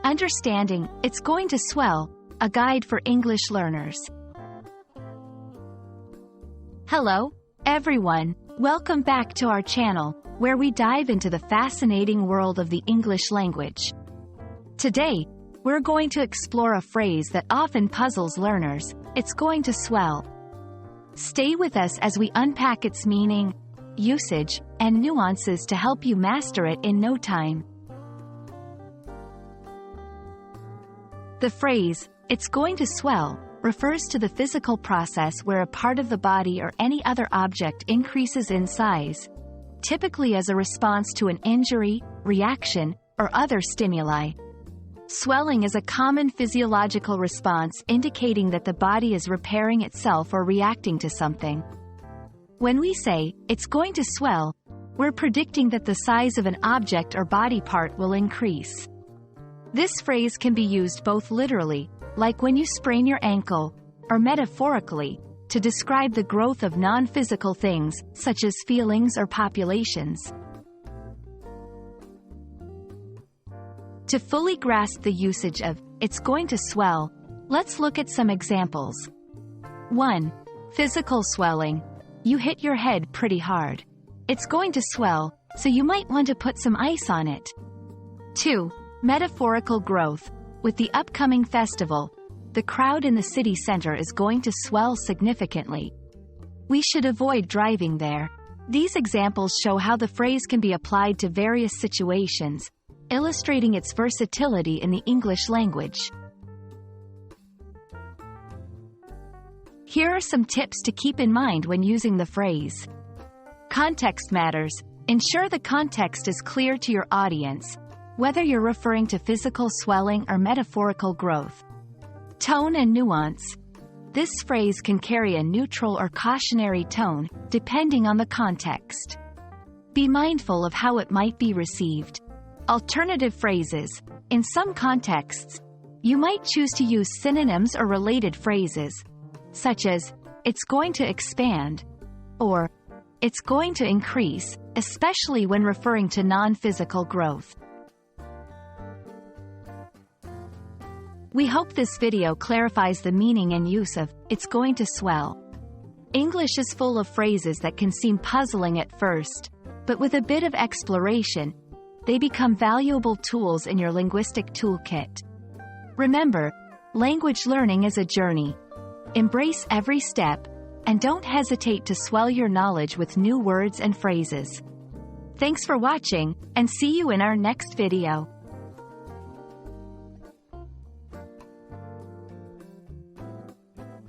Understanding, it's going to swell, a guide for English learners. Hello, everyone. Welcome back to our channel, where we dive into the fascinating world of the English language. Today, we're going to explore a phrase that often puzzles learners. It's going to swell. Stay with us as we unpack its meaning, usage, and nuances to help you master it in no time. The phrase, "it's going to swell," refers to the physical process where a part of the body or any other object increases in size, typically as a response to an injury, reaction, or other stimuli. Swelling is a common physiological response indicating that the body is repairing itself or reacting to something. When we say, "it's going to swell," we're predicting that the size of an object or body part will increase. This phrase can be used both literally, like when you sprain your ankle, or metaphorically, to describe the growth of non-physical things, such as feelings or populations. To fully grasp the usage of "it's going to swell," let's look at some examples. 1. Physical swelling. You hit your head pretty hard. It's going to swell, so you might want to put some ice on it. 2. Metaphorical growth. With the upcoming festival, the crowd in the city center is going to swell significantly. We should avoid driving there. These examples show how the phrase can be applied to various situations, illustrating its versatility in the English language. Here are some tips to keep in mind when using the phrase. Context matters. Ensure the context is clear to your audience, whether you're referring to physical swelling or metaphorical growth. Tone and nuance. This phrase can carry a neutral or cautionary tone, depending on the context. Be mindful of how it might be received. Alternative phrases. In some contexts, you might choose to use synonyms or related phrases, such as, "it's going to expand," or "it's going to increase," especially when referring to non-physical growth. We hope this video clarifies the meaning and use of "it's going to swell." English is full of phrases that can seem puzzling at first, but with a bit of exploration, they become valuable tools in your linguistic toolkit. Remember, language learning is a journey. Embrace every step, and don't hesitate to swell your knowledge with new words and phrases. Thanks for watching, and see you in our next video.